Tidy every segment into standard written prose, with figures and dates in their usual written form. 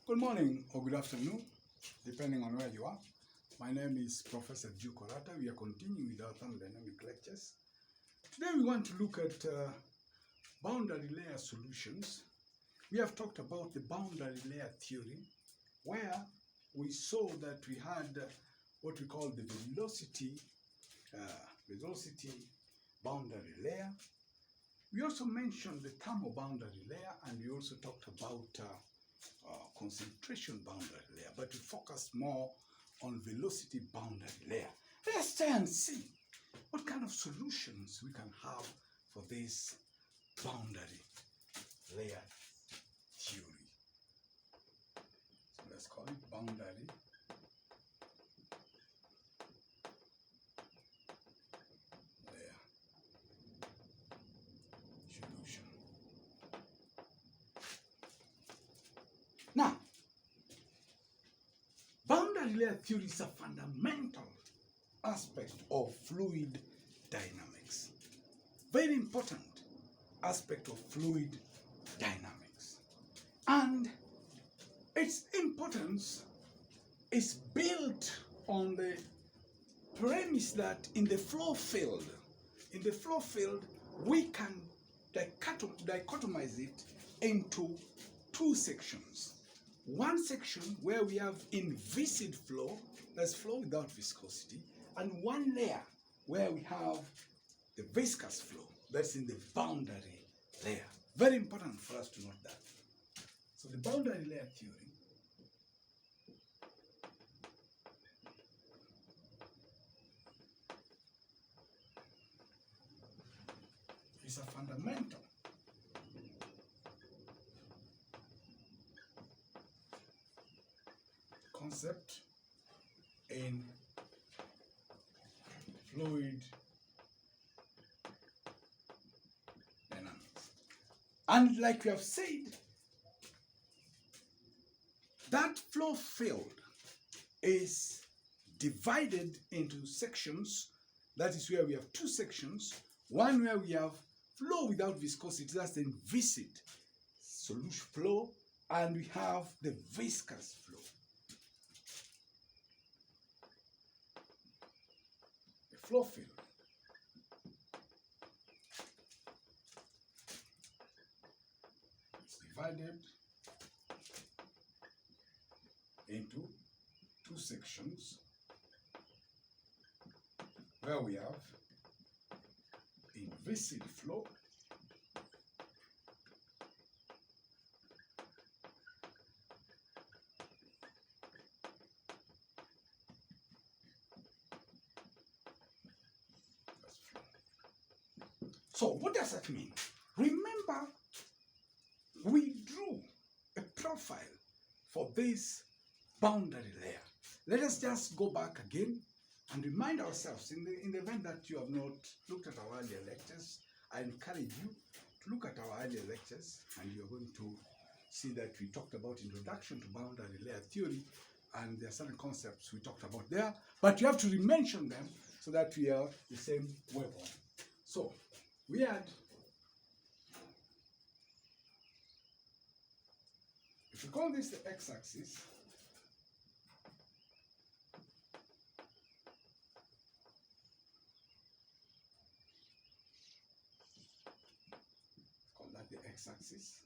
Good morning or good afternoon, depending on where you are. My name is Professor Duke Orata. We are continuing with our thermodynamic lectures. Today we want to look at boundary layer solutions. We have talked about the boundary layer theory, where we saw that we had what we call the velocity boundary layer. We also mentioned the thermal boundary layer, and we also talked about concentration boundary layer, but we focused more on velocity boundary layer. Let's try and see what kind of solutions we can have for this boundary layer theory. So let's call it boundary layer solution. Now, boundary layer theory is a fundamental aspect of fluid dynamics. Very important aspect of fluid dynamics. And its importance is built on the premise that in the flow field, we can dichotomize it into two sections. One section where we have inviscid flow, that's flow without viscosity, and one layer where we have the viscous flow, that's in the boundary layer. Very important for us to note that. So the boundary layer theory is a fundamental concept in fluid dynamics. And like we have said, that flow field is divided into sections. That is where we have two sections. One where we have flow without viscosity, that's the inviscid solution flow, and we have the viscous flow. The flow field is divided into two sections where we have inviscid flow So what does that mean? Remember, we drew a profile for this boundary layer. Let us just go back again and remind ourselves, in the event that you have not looked at our earlier lectures, I encourage you to look at our earlier lectures, and you're going to see that we talked about introduction to boundary layer theory, and there are certain concepts we talked about there, but you have to re-mention them so that we are the same wavelength. So we had, if you call this the x-axis, call that the x-axis.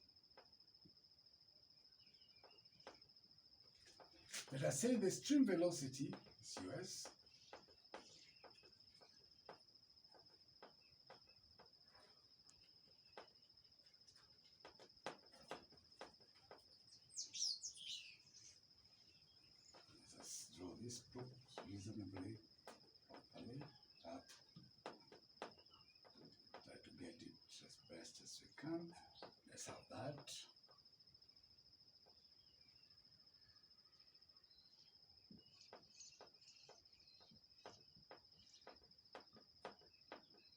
Let us say the stream velocity is us. Let's draw this book reasonably properly up. Try to get it as best as we can. Let's have that.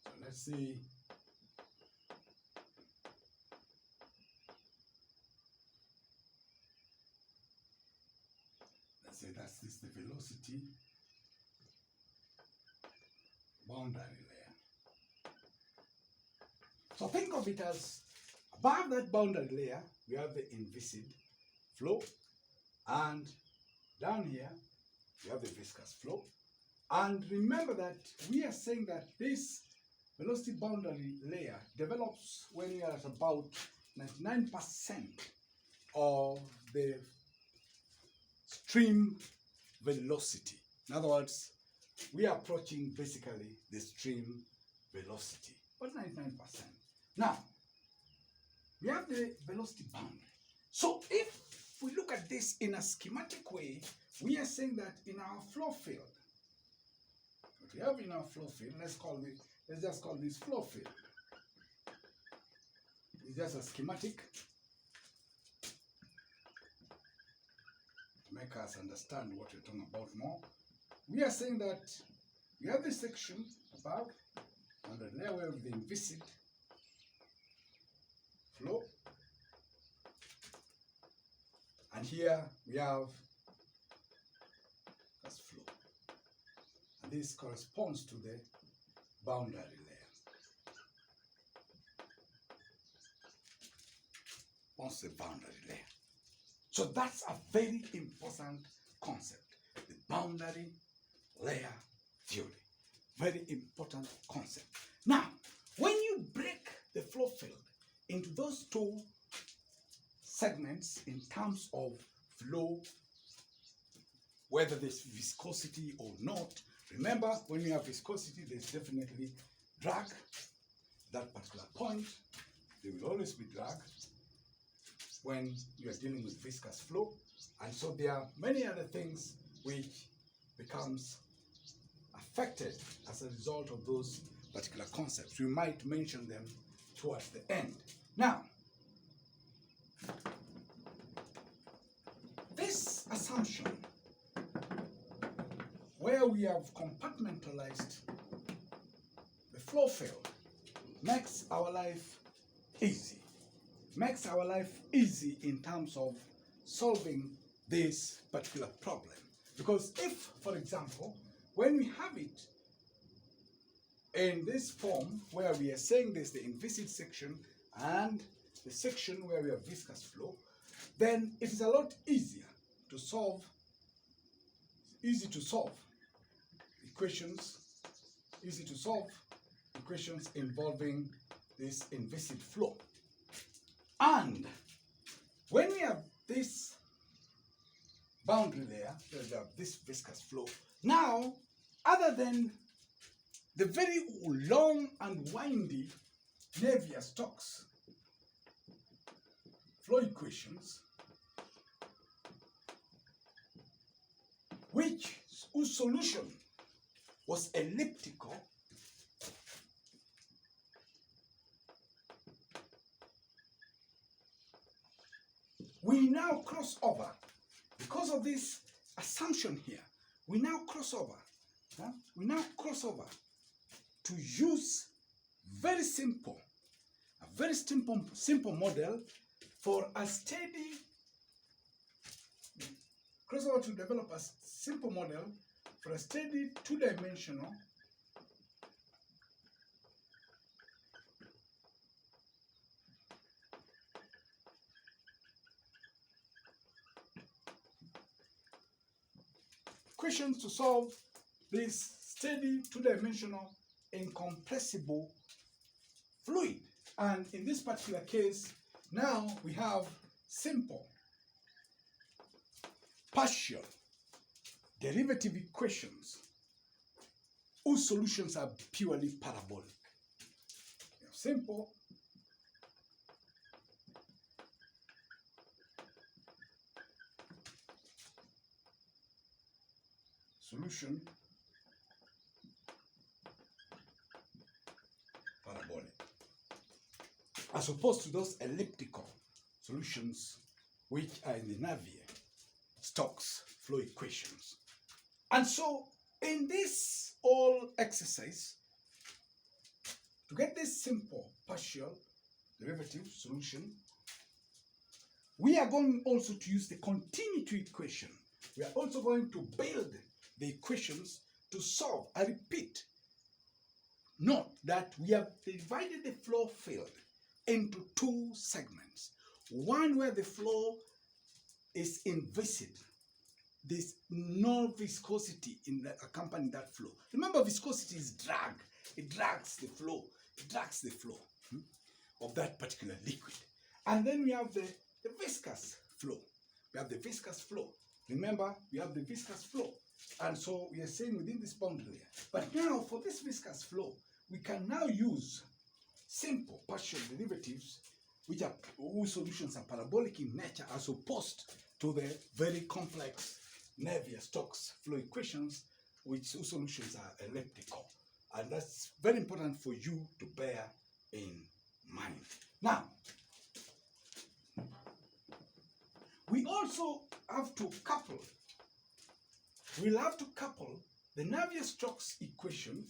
So let's see. Let's say that's this the velocity boundary layer. So think of it as above that boundary layer, we have the inviscid flow, And down here, we have the viscous flow. And remember that we are saying that this velocity boundary layer develops when you are at about 99% of the stream velocity. In other words, we are approaching basically the stream velocity, but 99%. Now, we have the velocity boundary. So if we look at this in a schematic way, we are saying that in our flow field, what we have in our flow field, let's just call this flow field. It's just a schematic to make us understand what we're talking about more. We are saying that we have this section above on the layer of the inviscid flow, and here we have this flow, and this corresponds to the boundary layer. Once the boundary layer. So that's a very important concept, the boundary layer theory. Very important concept. Now, when you break the flow field into those two segments in terms of flow, whether there's viscosity or not, remember when you have viscosity, there's definitely drag. That particular point, there will always be drag when you are dealing with viscous flow. And so there are many other things which becomes affected as a result of those particular concepts. We might mention them towards the end. Now, this assumption, where we have compartmentalized the flow field, makes our life easy. Makes our life easy in terms of solving this particular problem. Because if, for example, when we have it in this form where we are saying there's the inviscid section and the section where we have viscous flow, then it is a lot easier to solve, equations involving this inviscid flow. And when we have this boundary layer, we have this viscous flow. Now, other than the very long and windy Navier-Stokes flow equations, whose solution was elliptical, we now cross over, because of this assumption here, we now cross over to use a very simple model for a steady, cross over to develop a simple model for a steady two-dimensional equations to solve this steady two-dimensional incompressible fluid. And in this particular case, now we have simple partial derivative equations whose solutions are purely parabolic. We have simple solution parabolic, as opposed to those elliptical solutions which are in the Navier-Stokes flow equations. And so in this whole exercise, to get this simple partial derivative solution, we are going also to use the continuity equation. We are also going to build the equations to solve. I repeat, note that we have divided the flow field into two segments. One where the flow is invisible. There's no viscosity in accompanying that flow. Remember, viscosity is drag. It drags the flow. It drags the flow of that particular liquid. And then we have the viscous flow. We have the viscous flow. Remember, we have the viscous flow. And so we are saying within this boundary layer. But now for this viscous flow, we can now use simple partial derivatives whose solutions are parabolic in nature as opposed to the very complex Navier-Stokes flow equations whose solutions are elliptical. And that's very important for you to bear in mind. Now, we also have to couple, we'll have to couple the Navier-Stokes equation,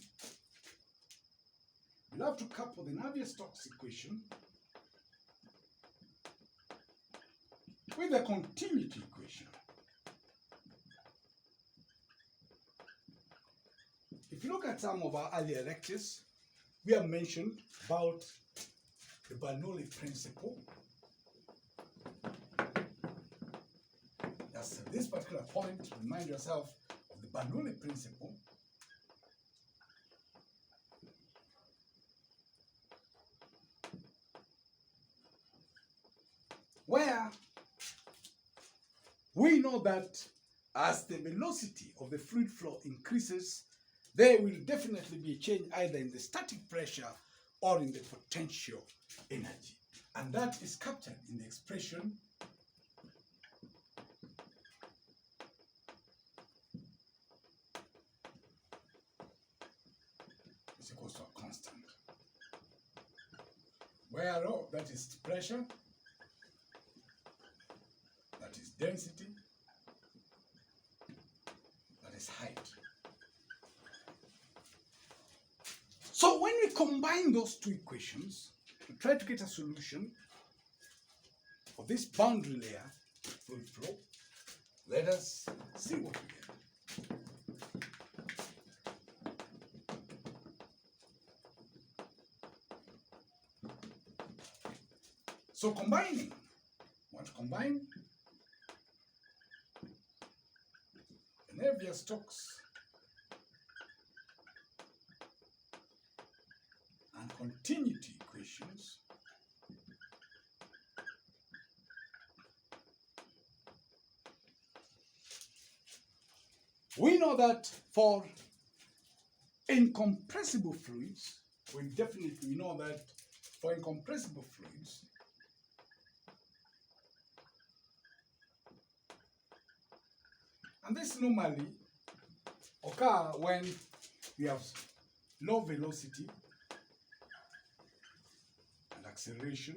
we'll have to couple the Navier-Stokes equation with the continuity equation. If you look at some of our earlier lectures, we have mentioned about the Bernoulli principle. That's at this particular point, remind yourself of the Bernoulli principle. Where we know that as the velocity of the fluid flow increases, there will definitely be a change either in the static pressure or in the potential energy. And that is captured in the expression is equals to a constant. Where rho, that is pressure, that is density, that is height. So when we combine those two equations to try to get a solution of this boundary layer fluid flow, let us see what we get. So combining, want to combine the Navier-Stokes and continuity equations, we know that for incompressible fluids, we know that for incompressible fluids, and this normally occur when we have low velocity and acceleration,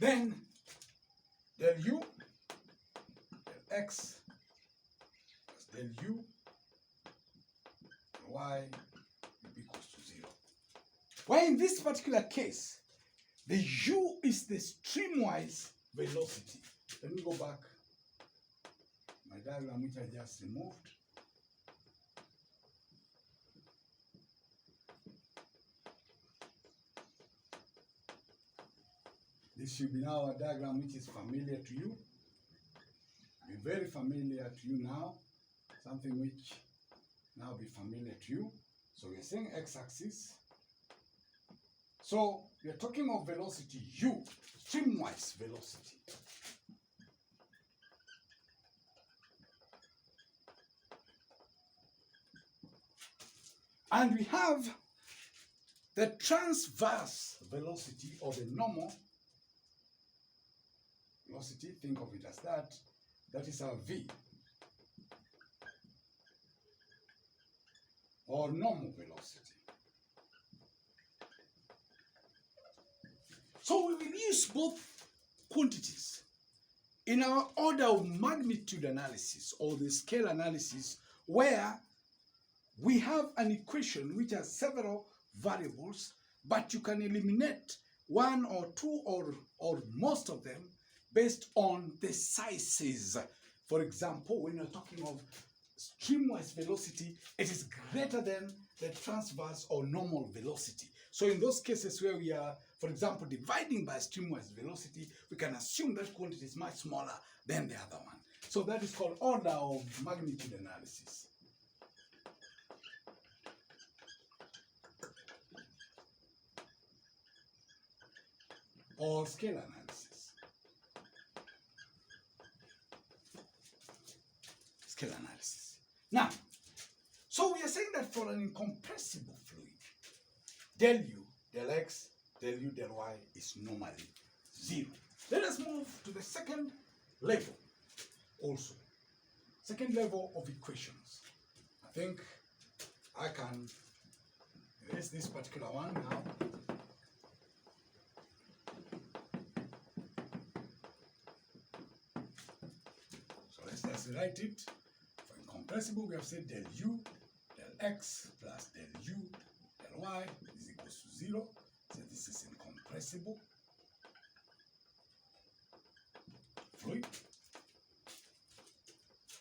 then del u, del x, plus del u, y equals to 0. Why in this particular case, the u is the streamwise velocity. Let me go back. My diagram which I just removed. This should be now a diagram which is familiar to you. Be very familiar to you now. Something which now be familiar to you. So we're saying x-axis. So we are talking of velocity u, streamwise velocity. And we have the transverse velocity or the normal velocity, think of it as that. That is our v, or normal velocity. So we will use both quantities in our order of magnitude analysis or the scale analysis, where we have an equation which has several variables, but you can eliminate one or two or most of them based on the sizes. For example, when you're talking of streamwise velocity, it is greater than the transverse or normal velocity. So in those cases where we are For example, dividing by streamwise velocity, we can assume that quantity is much smaller than the other one. So that is called order of magnitude analysis. Or scale analysis. Scale analysis. Now, so we are saying that for an incompressible fluid, del U, del X, del U, del Y is normally 0. Let us move to the second level also. Second level of equations. I think I can erase this particular one now. So let's just write it. For incompressible, we have said del U, del X plus del U, del Y is equals to 0. So this is incompressible fluid.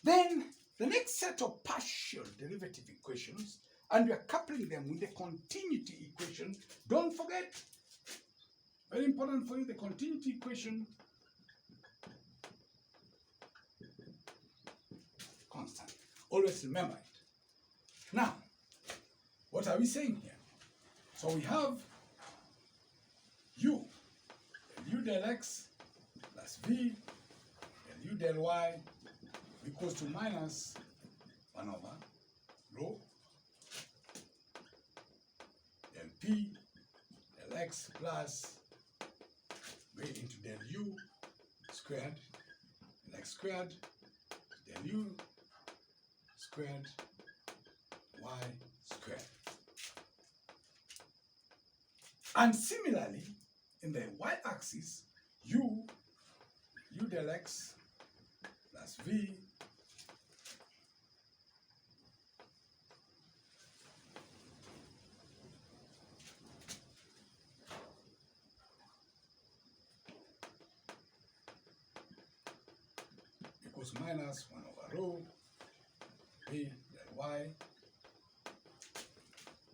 Then the next set of partial derivative equations, and we are coupling them with the continuity equation. Don't forget, very important for you, the continuity equation, constant. Always remember it. Now, what are we saying here? So we have U del X plus V del U del Y equals to minus 1 over rho del P del X plus V into del U squared del X squared del U squared Y squared. And similarly, in the y-axis, U del X plus V equals minus 1 over rho V del Y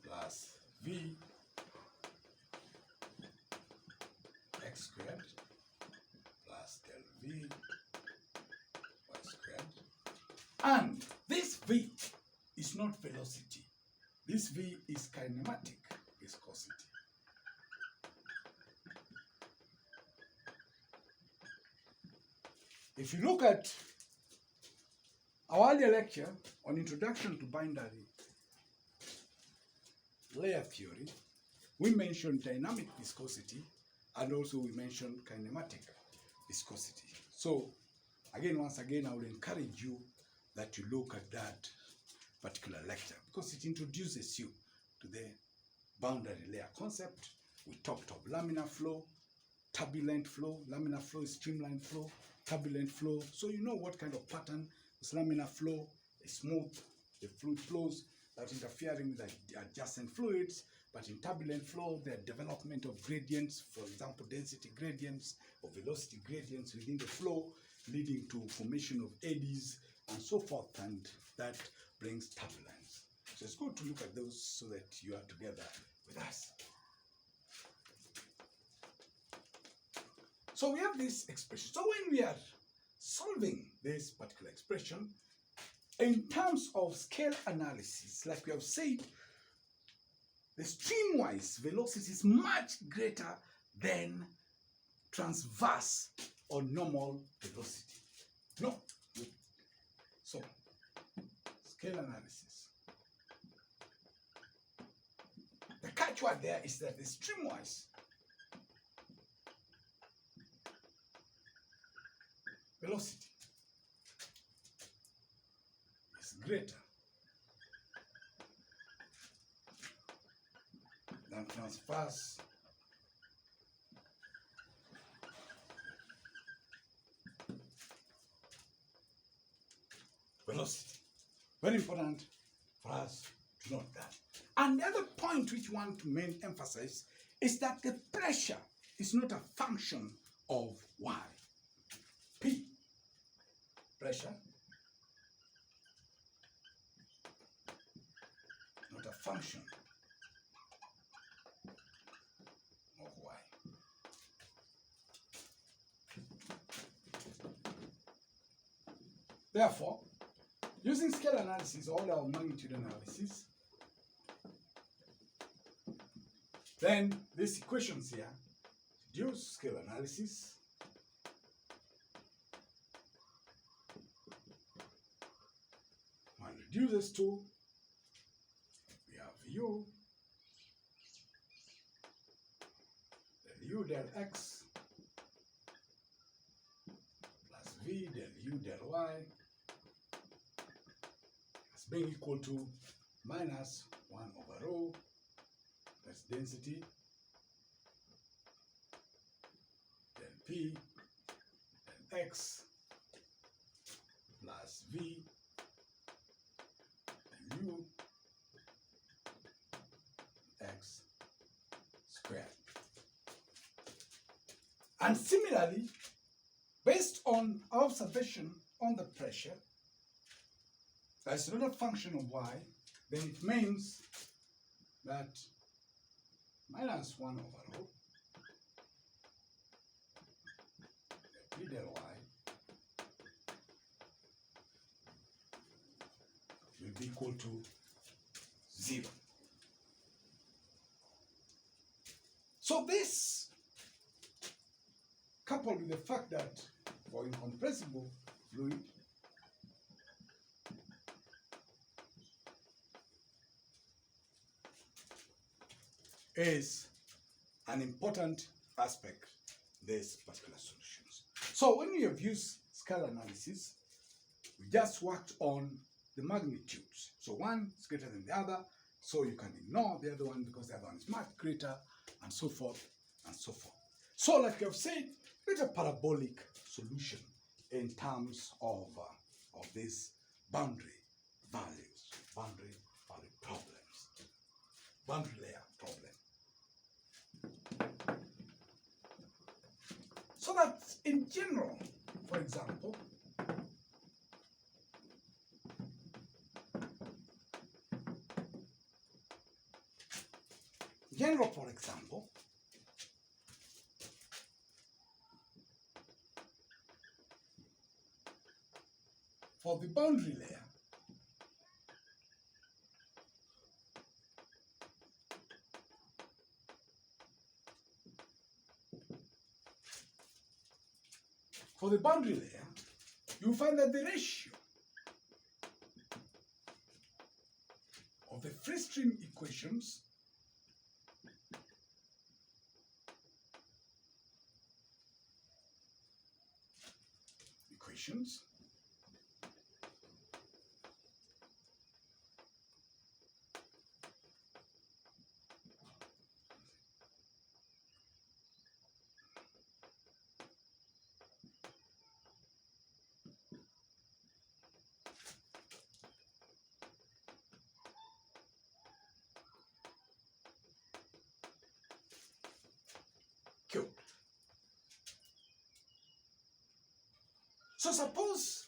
plus V X squared plus del V Y squared. And this V is not velocity. This V is kinematic viscosity. If you look at our earlier lecture on Introduction to Binary Layer Theory, we mentioned dynamic viscosity and also we mentioned kinematic viscosity. So again, once again, I would encourage you that you look at that particular lecture because it introduces you to the boundary layer concept. We talked of laminar flow, turbulent flow. Laminar flow is streamlined flow, turbulent flow. So you know what kind of pattern is laminar flow, is smooth, the fluid flows without interfering with the adjacent fluids. But in turbulent flow, the development of gradients, for example, density gradients or velocity gradients within the flow, leading to formation of eddies and so forth, and that brings turbulence. So it's good to look at those so that you are together with us. So we have this expression. So when we are solving this particular expression, in terms of scale analysis, like we have said, the streamwise velocity is much greater than transverse or normal velocity. No. So, scale analysis. The catchword there is that the streamwise velocity is greater than transverse velocity. Very important for us to note that. And the other point which we want to emphasize is that the pressure is not a function of y. P, pressure, not a function of y. Therefore, using scale analysis or our magnitude analysis, then these equations here, reduce scale analysis, and reduces to, we have u del x plus v del u del y as being equal to minus 1 over rho, that's density, del p del x plus v del u x squared. And similarly, based on observation on the pressure, that's not a function of y, then it means that minus 1 over rho p del y will be equal to 0. So this, coupled with the fact that for incompressible fluid, is an important aspect of these particular solutions. So when we have used scale analysis, we just worked on the magnitudes. So one is greater than the other, so you can ignore the other one because the other one is much greater, and so forth and so forth. So like I've said, it's a parabolic solution in terms of these boundary values, boundary value problems, boundary layer problem. So that in general, for example, for the boundary layer, you find that the ratio of the free stream equations cubed. So suppose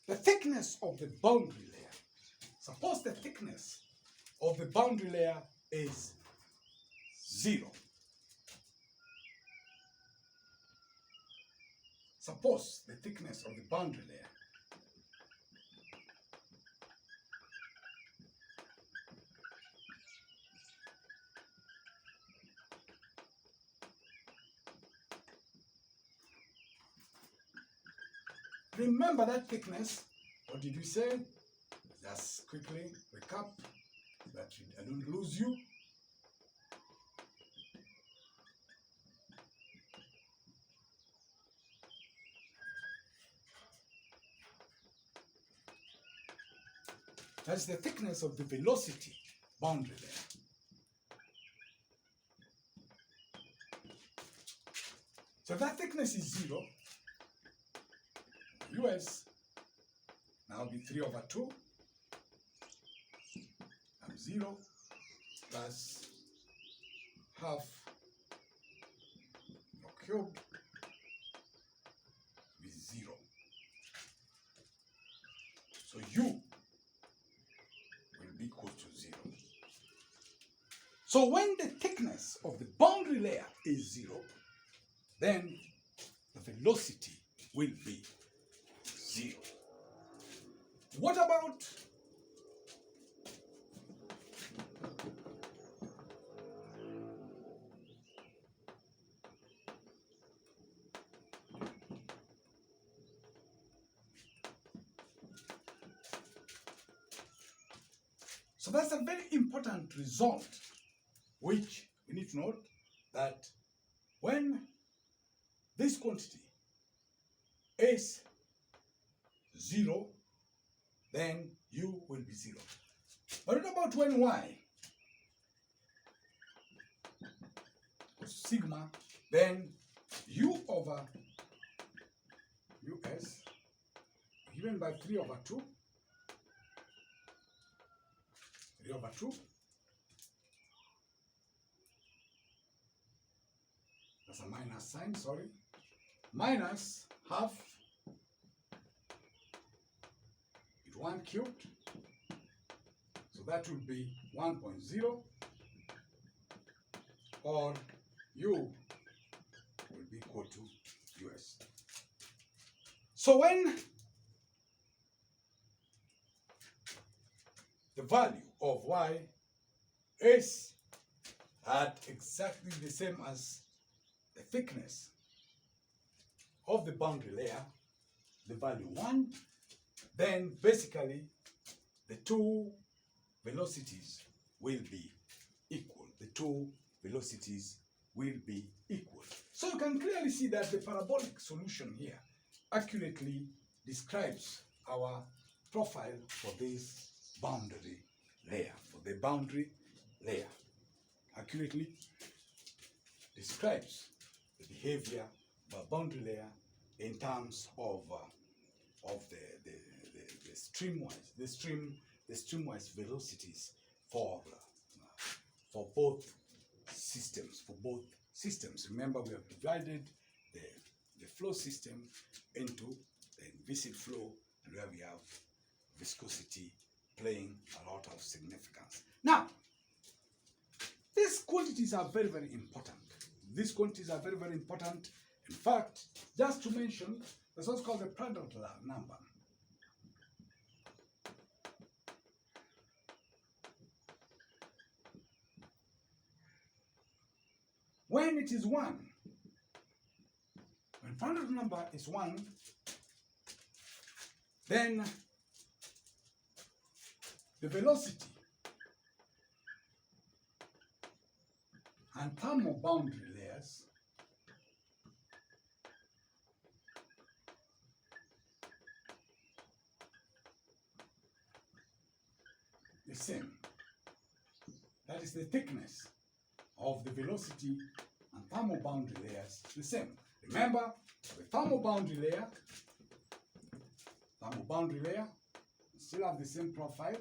the thickness of the boundary layer, is 0. Suppose the thickness of the boundary layer remember that thickness. What did we say? Just quickly recap that I don't lose you. That's the thickness of the velocity boundary layer. So if that thickness is 0, US now be 3 over 2 and 0 plus half cubed is 0. So U will be equal to 0. So when the thickness of the boundary layer is 0, then the velocity will be 0. What about so that's a very important result which we need to note, that when this quantity is 0, then u will be 0. But what about when y sigma, then u over us given by 3 over 2, that's a minus sign, sorry, minus half it 1 cubed, so that will be 1.0, or u will be equal to us. So when the value of y is at exactly the same as the thickness of the boundary layer, the value 1, then basically the two velocities will be equal. The two velocities will be equal. So you can clearly see that the parabolic solution here accurately describes our profile for this boundary layer. For the boundary layer, accurately describes the behavior of a boundary layer in terms of the streamwise velocities for both systems. Remember, we have divided the flow system into the viscid flow, and where we have viscosity playing a lot of significance. Now, these quantities are very, very important. These quantities are very, very important. In fact, just to mention, there's what's called the Prandtl number. When it is 1, when Prandtl number is 1, then the velocity and thermal boundary layers the same. That is the thickness of the velocity and thermal boundary layers the same. Remember, the thermal boundary layer still have the same profile.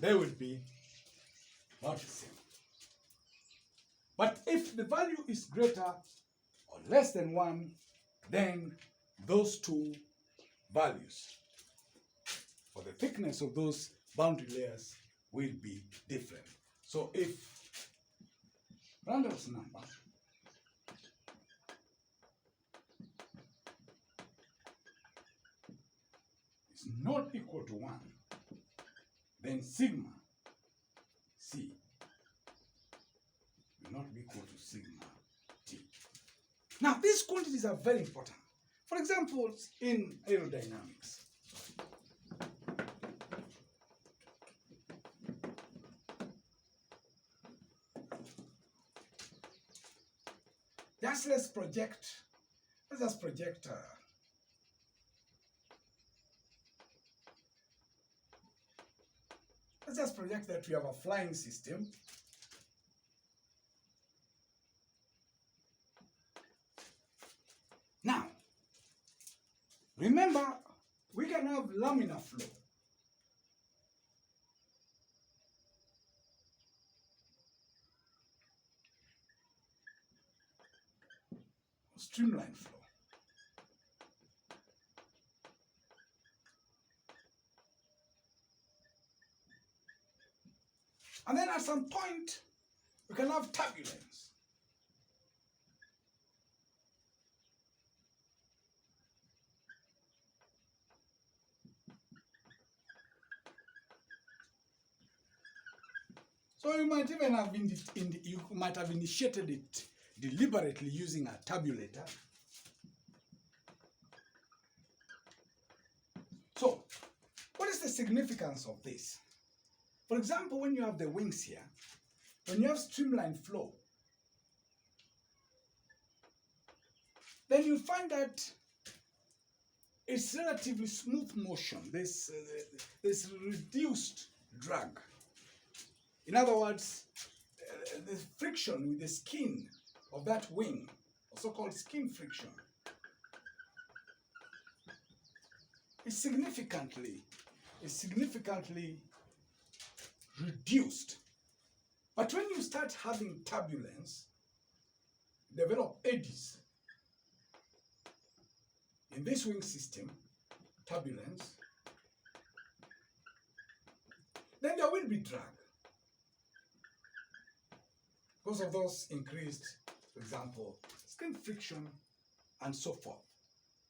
They will be not the same. But if the value is greater or less than 1, then those two values for the thickness of those boundary layers will be different. So if Prandtl's number is not equal to 1, then sigma c will not be equal to sigma t. Now, these quantities are very important. For example, in aerodynamics, let's just project that we have a flying system. Now, remember, we can have laminar flow. streamline flow. And then at some point, we can have turbulence. So you might even have you might have initiated it deliberately using a tabulator. So, what is the significance of this? For example, when you have the wings here, when you have streamline flow, then you find that it's relatively smooth motion. There's reduced drag. In other words, the friction with the skin of that wing, also called skin friction, is significantly reduced. But when you start having turbulence, develop eddies. In this wing system, turbulence, then there will be drag because of those increased, for example, skin friction and so forth.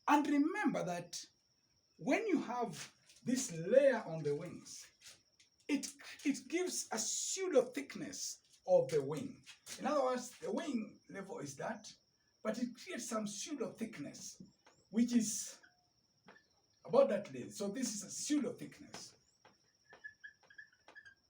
And remember that when you have this layer on the wings, it gives a pseudo thickness of the wing. In other words, the wing level is that, but it creates some pseudo thickness, which is about that length. So this is a pseudo thickness.